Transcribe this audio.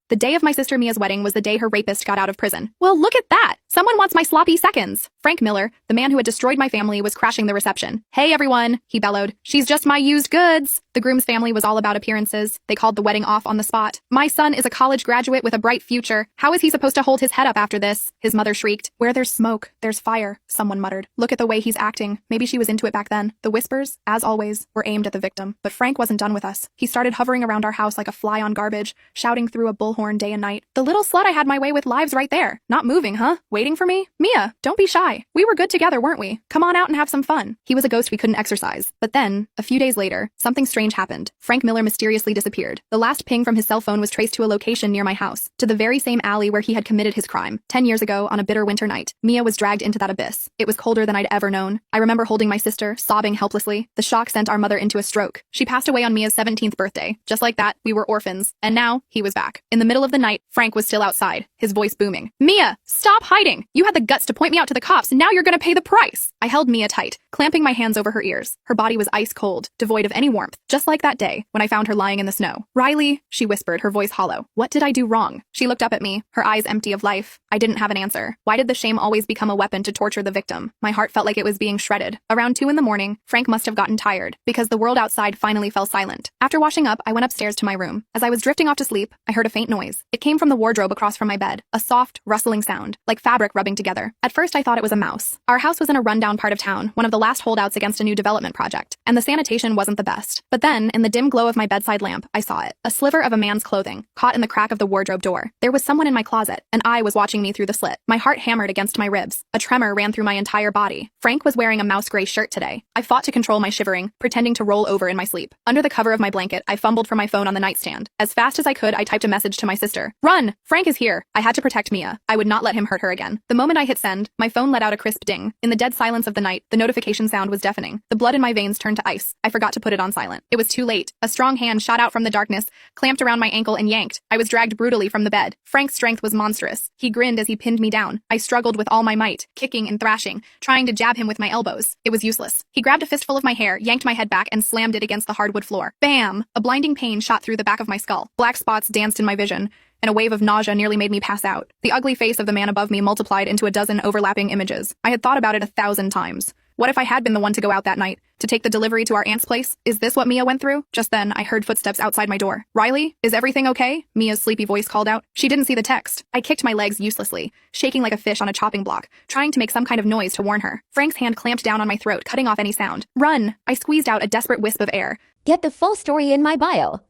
The day of my sister Mia's wedding was the day her rapist got out of prison. Well, look at that! Someone wants my sloppy seconds! Frank Miller, the man who had destroyed my family, was crashing the reception. Hey everyone, he bellowed. She's just my used goods! The groom's family was all about appearances. They called the wedding off on the spot. My son is a college graduate with a bright future. How is he supposed to hold his head up after this? His mother shrieked. Where there's smoke, there's fire, someone muttered. Look at the way he's acting. Maybe she was into it back then. The whispers, as always, were aimed at the victim. But Frank wasn't done with us. He started hovering around our house like a fly on garbage, shouting through a bullhorn day and night. The little slut I had my way with lives right there. Not moving, huh? Waiting for me? Mia, don't be shy. We were good together, weren't we? Come on out and have some fun. He was a ghost we couldn't exorcise. But then, a few days later, something strange happened. Frank Miller mysteriously disappeared. The last ping from his cell phone was traced to a location near my house, to the very same alley where he had committed his crime. 10 years ago, on a bitter winter night, Mia was dragged into that abyss. It was colder than I'd ever known. I remember holding my sister, sobbing helplessly. The shock sent our mother into a stroke. She passed away on Mia's 17th birthday. Just like that, we were orphans. And now, he was back. In the middle of the night, Frank was still outside, his voice booming. Mia, stop hiding! You had the guts to point me out to the cops, and now you're gonna pay the price! I held Mia tight, clamping my hands over her ears. Her body was ice cold, devoid of any warmth, just like that day when I found her lying in the snow. Riley, she whispered, her voice hollow. What did I do wrong? She looked up at me, her eyes empty of life. I didn't have an answer. Why did the shame always become a weapon to torture the victim? My heart felt like it was being shredded. Around 2 in the morning, Frank must have gotten tired, because the world outside finally fell silent. After washing up, I went upstairs to my room. As I was drifting off to sleep, I heard a faint noise. It came from the wardrobe across from my bed, a soft, rustling sound, like fabric rubbing together. At first, I thought it was a mouse. Our house was in a rundown part of town, one of the last holdouts against a new development project, and the sanitation wasn't the best. But then, in the dim glow of my bedside lamp, I saw it. A sliver of a man's clothing, caught in the crack of the wardrobe door. There was someone in my closet, and I was watching me through the slit. My heart hammered against my ribs. A tremor ran through my entire body. Frank was wearing a mouse gray shirt today. I fought to control my shivering, pretending to roll over in my sleep. Under the cover of my blanket, I fumbled for my phone on the nightstand. As fast as I could, I typed a message to my sister. Run! Frank is here. I had to protect Mia. I would not let him hurt her again. The moment I hit send, my phone let out a crisp ding. In the dead silence of the night, the notification sound was deafening. The blood in my veins turned to ice. I forgot to put it on silent. It was too late. A strong hand shot out from the darkness, clamped around my ankle and yanked. I was dragged brutally from the bed. Frank's strength was monstrous. He grinned as he pinned me down. I struggled with all my might, kicking and thrashing, trying to jab him with my elbows. It was useless. He grabbed a fistful of my hair, yanked my head back, and slammed it against the hardwood floor. Bam! A blinding pain shot through the back of my skull. Black spots danced in my vision, and a wave of nausea nearly made me pass out. The ugly face of the man above me multiplied into a dozen overlapping images. I had thought about it 1,000 times. What if I had been the one to go out that night, to take the delivery to our aunt's place? Is this what Mia went through? Just then, I heard footsteps outside my door. Riley, is everything okay? Mia's sleepy voice called out. She didn't see the text. I kicked my legs uselessly, shaking like a fish on a chopping block, trying to make some kind of noise to warn her. Frank's hand clamped down on my throat, cutting off any sound. Run! I squeezed out a desperate wisp of air. Get the full story in my bio.